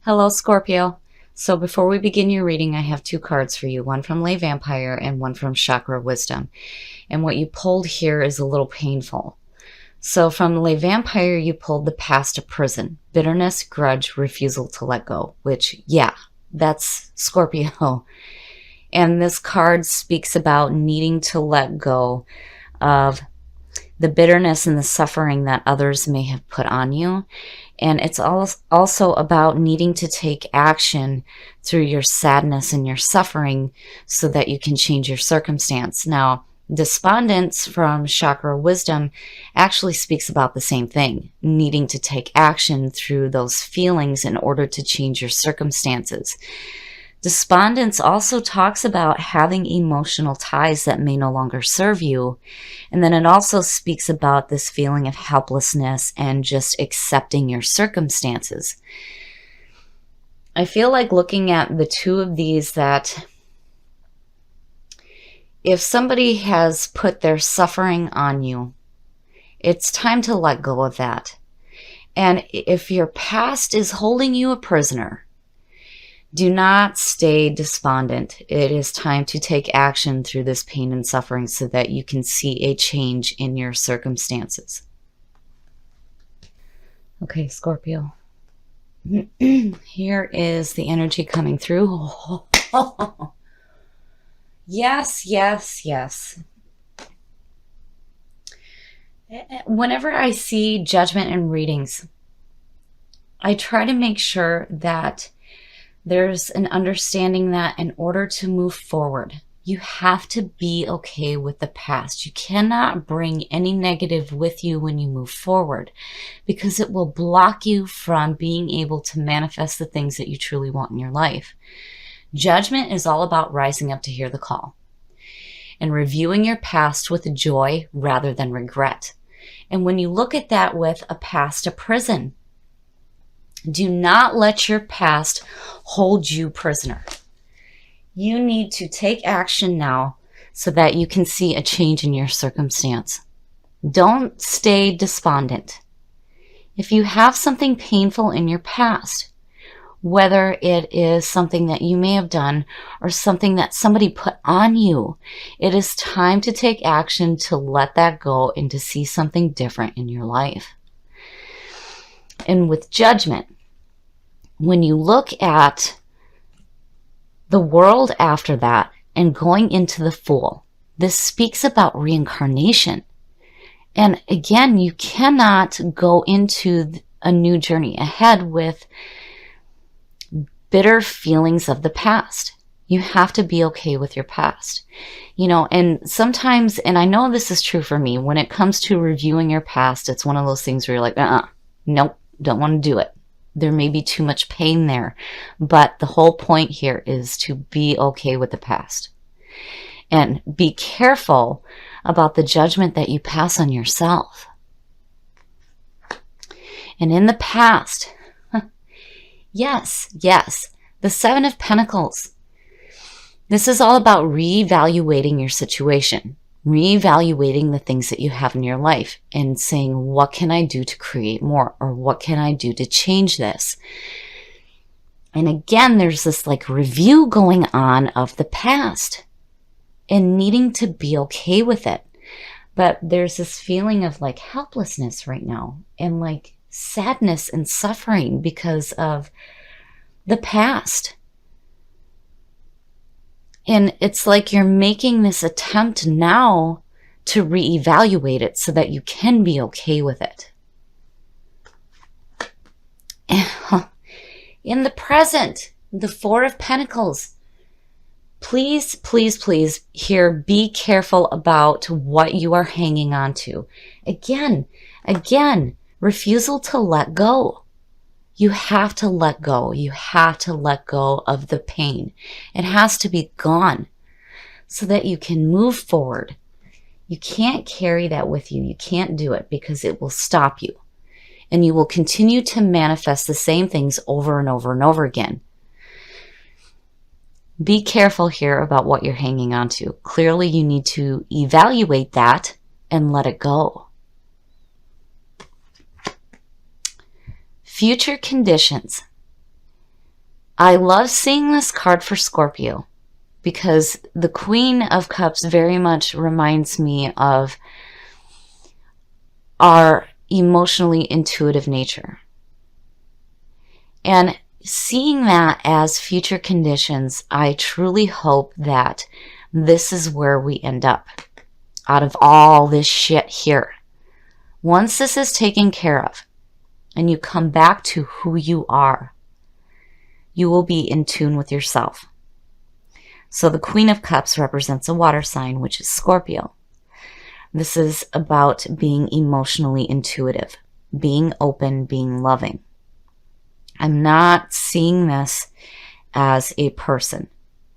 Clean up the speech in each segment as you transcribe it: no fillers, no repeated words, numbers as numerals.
Hello, Scorpio. So before we begin your reading, I have two cards for you, one from Lay Vampire and one from Chakra Wisdom. And what you pulled here is a little painful. So from Lay Vampire, you pulled the past to prison, bitterness, grudge, refusal to let go, which, yeah, that's Scorpio. And this card speaks about needing to let go of the bitterness and the suffering that others may have put on you. And it's also about needing to take action through your sadness and your suffering so that you can change your circumstance. Now, Despondence from Chakra Wisdom actually speaks about the same thing, needing to take action through those feelings in order to change your circumstances. Despondence also talks about having emotional ties that may no longer serve you. And then it also speaks about this feeling of helplessness and just accepting your circumstances. I feel like looking at the two of these that if somebody has put their suffering on you, it's time to let go of that. And if your past is holding you a prisoner, do not stay despondent. It is time to take action through this pain and suffering so that you can see a change in your circumstances. Okay, Scorpio. Here is the energy coming through. Yes, yes, yes. Whenever I see judgment in readings, I try to make sure that there's an understanding that in order to move forward, you have to be okay with the past. You cannot bring any negative with you when you move forward because it will block you from being able to manifest the things that you truly want in your life. Judgment is all about rising up to hear the call and reviewing your past with joy rather than regret. And when you look at that with a past, a prison, do not let your past hold you prisoner. You need to take action now so that you can see a change in your circumstance. Don't stay despondent. If you have something painful in your past, whether it is something that you may have done or something that somebody put on you, it is time to take action to let that go and to see something different in your life. And with judgment, when you look at the world after that and going into the Fool, this speaks about reincarnation. And again, you cannot go into a new journey ahead with bitter feelings of the past. You have to be okay with your past. And sometimes, and I know this is true for me, when it comes to reviewing your past, it's one of those things where you're like, nope, don't want to do it. There may be too much pain there, but the whole point here is to be okay with the past. And be careful about the judgment that you pass on yourself. And in the past, yes, the Seven of Pentacles. This is all about reevaluating your situation, reevaluating the things that you have in your life and saying, what can I do to create more? Or what can I do to change this? And again, there's this review going on of the past and needing to be okay with it. But there's this feeling of helplessness right now and sadness and suffering because of the past. And it's like you're making this attempt now to reevaluate it so that you can be okay with it. In the present, the Four of Pentacles, please, please, please here, be careful about what you are hanging on to. Again, refusal to let go. You have to let go. You have to let go of the pain. It has to be gone so that you can move forward. You can't carry that with you. You can't do it because it will stop you. And you will continue to manifest the same things over and over and over again. Be careful here about what you're hanging on to. Clearly, you need to evaluate that and let it go. Future conditions. I love seeing this card for Scorpio because the Queen of Cups very much reminds me of our emotionally intuitive nature. And seeing that as future conditions, I truly hope that this is where we end up out of all this shit here. Once this is taken care of and you come back to who you are, you will be in tune with yourself. So the Queen of Cups represents a water sign, which is Scorpio. This is about being emotionally intuitive, being open, being loving. I'm not seeing this as a person.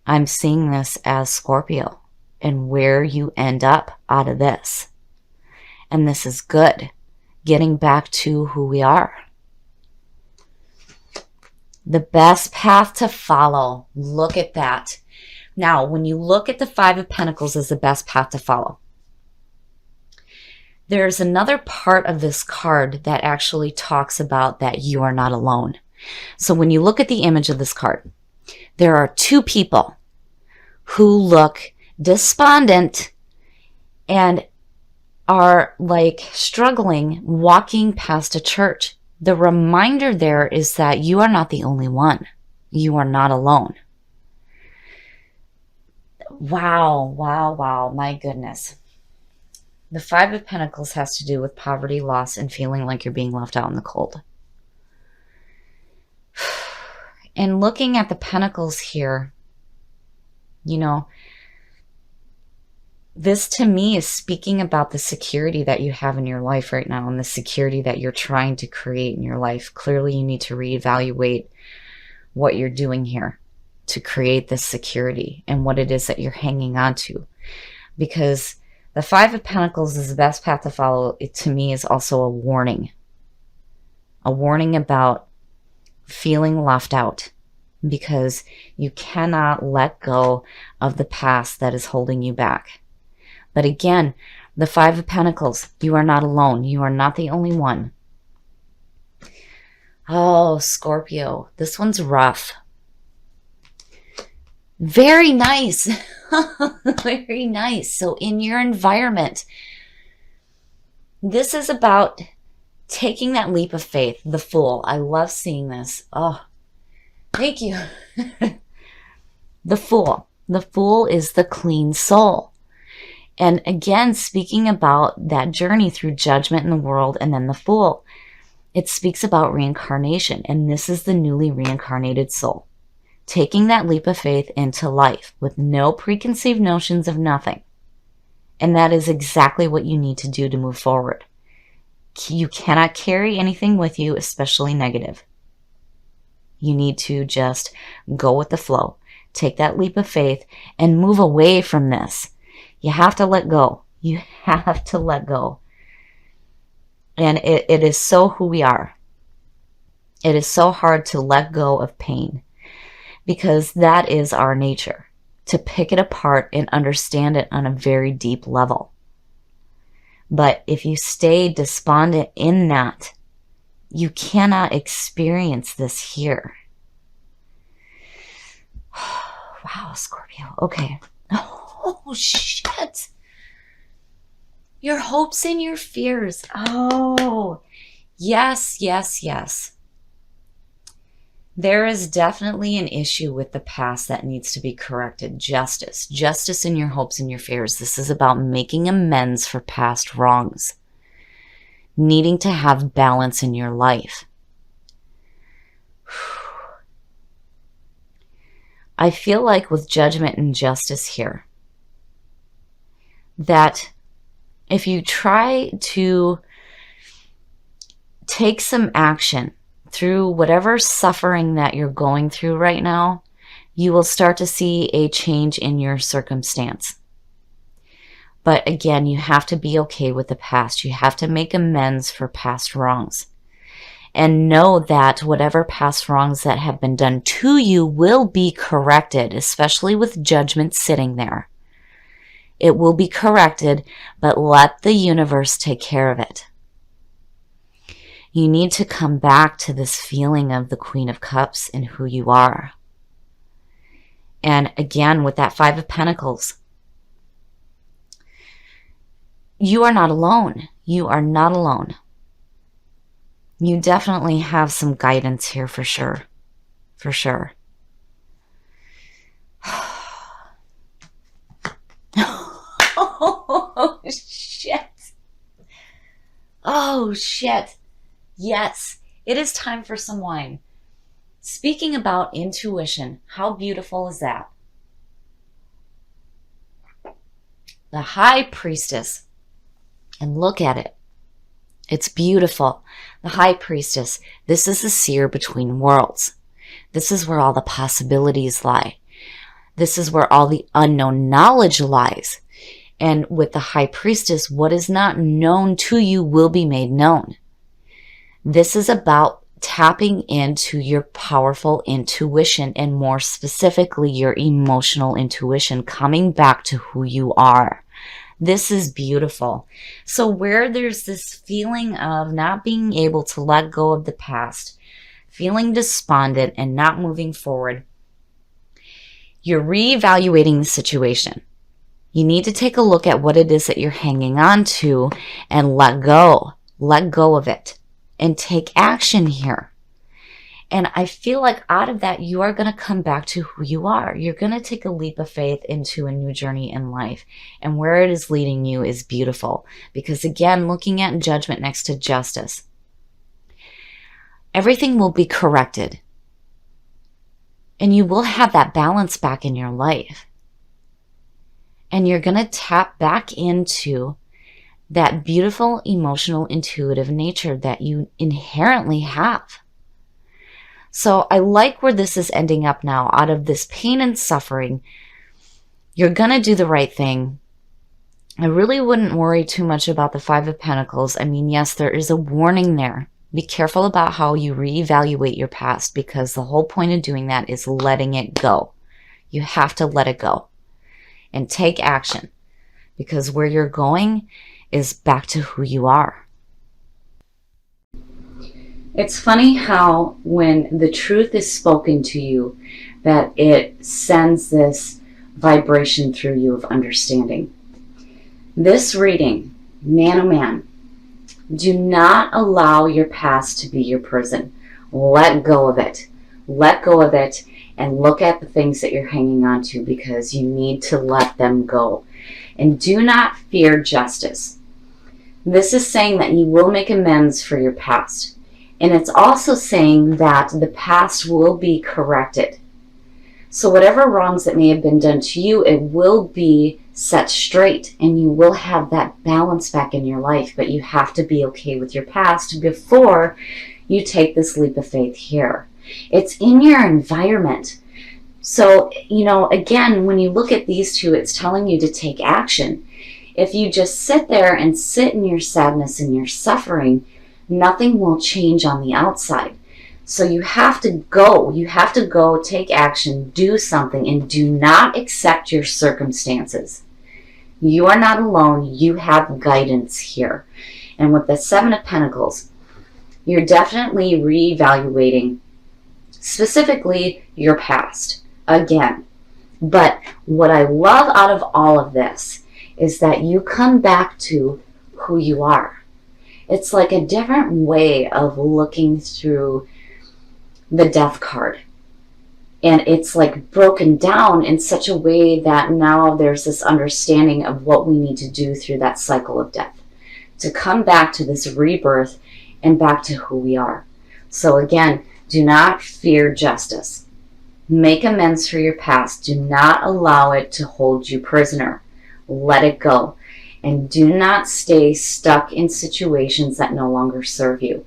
I'm seeing this as Scorpio and where you end up out of this. And this is good. Getting back to who we are. The best path to follow. Look at that. Now, when you look at the Five of Pentacles as the best path to follow, there's another part of this card that actually talks about that you are not alone. So when you look at the image of this card, there are two people who look despondent and are like struggling walking past a church. The reminder there is that you are not the only one. You are not alone. Wow, wow, wow, my goodness. The Five of Pentacles has to do with poverty, loss, and feeling like you're being left out in the cold. And looking at the Pentacles here, you know, this to me is speaking about the security that you have in your life right now and the security that you're trying to create in your life. Clearly, you need to reevaluate what you're doing here to create this security and what it is that you're hanging on to. Because the Five of Pentacles is the best path to follow. It to me is also a warning about feeling left out, because you cannot let go of the past that is holding you back. But again, the Five of Pentacles, you are not alone. You are not the only one. Oh, Scorpio, this one's rough. Very nice. Very nice. So in your environment, this is about taking that leap of faith. The Fool. I love seeing this. Oh, thank you. The Fool. The Fool is the clean soul. And again, speaking about that journey through judgment in the world and then the Fool, it speaks about reincarnation. And this is the newly reincarnated soul. Taking that leap of faith into life with no preconceived notions of nothing. And that is exactly what you need to do to move forward. You cannot carry anything with you, especially negative. You need to just go with the flow. Take that leap of faith and move away from this. You have to let go. You have to let go. And it is so who we are. It is so hard to let go of pain, because that is our nature, to pick it apart and understand it on a very deep level. But if you stay despondent in that, you cannot experience this here. Wow, Scorpio. Okay. Oh, shit. Your hopes and your fears. Oh, yes, yes, yes. There is definitely an issue with the past that needs to be corrected. Justice. Justice in your hopes and your fears. This is about making amends for past wrongs. Needing to have balance in your life. I feel like with judgment and justice here, that if you try to take some action through whatever suffering that you're going through right now, you will start to see a change in your circumstance. But again, you have to be okay with the past. You have to make amends for past wrongs. And know that whatever past wrongs that have been done to you will be corrected, especially with judgment sitting there. It will be corrected, but let the universe take care of it. You need to come back to this feeling of the Queen of Cups and who you are. And again, with that Five of Pentacles, you are not alone. You are not alone. You definitely have some guidance here for sure. For sure. Oh, shit. Oh, shit. Yes, it is time for some wine. Speaking about intuition, how beautiful is that? The High Priestess. And look at it. It's beautiful. The High Priestess. This is the seer between worlds. This is where all the possibilities lie. This is where all the unknown knowledge lies. And with the High Priestess, what is not known to you will be made known. This is about tapping into your powerful intuition, and more specifically, your emotional intuition, coming back to who you are. This is beautiful. So where there's this feeling of not being able to let go of the past, feeling despondent and not moving forward, you're reevaluating the situation. You need to take a look at what it is that you're hanging on to and let go. Let go of it and take action here. And I feel like out of that, you are going to come back to who you are. You're going to take a leap of faith into a new journey in life. And where it is leading you is beautiful. Because again, looking at Judgment next to Justice, everything will be corrected. And you will have that balance back in your life. And you're going to tap back into that beautiful, emotional, intuitive nature that you inherently have. So I like where this is ending up now. Out of this pain and suffering, you're going to do the right thing. I really wouldn't worry too much about the Five of Pentacles. I mean, yes, there is a warning there. Be careful about how you reevaluate your past, because the whole point of doing that is letting it go. You have to let it go and take action, because where you're going is back to who you are. It's funny how when the truth is spoken to you, that it sends this vibration through you of understanding. This reading, man oh man, do not allow your past to be your prison. Let go of it. Let go of it and look at the things that you're hanging on to, because you need to let them go. And do not fear justice. This is saying that you will make amends for your past. And it's also saying that the past will be corrected. So whatever wrongs that may have been done to you, it will be set straight, and you will have that balance back in your life. But you have to be okay with your past before you take this leap of faith here. It's in your environment. So, again, when you look at these two, it's telling you to take action. If you just sit there and sit in your sadness and your suffering, nothing will change on the outside. So you have to go. You have to go, take action, do something, and do not accept your circumstances. You are not alone. You have guidance here. And with the Seven of Pentacles, you're definitely reevaluating specifically your past again. But what I love out of all of this is that you come back to who you are. It's like a different way of looking through the death card. And it's like broken down in such a way that now there's this understanding of what we need to do through that cycle of death, to come back to this rebirth and back to who we are. So again, do not fear justice. Make amends for your past. Do not allow it to hold you prisoner. Let it go. And do not stay stuck in situations that no longer serve you.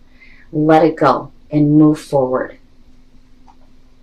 Let it go and move forward.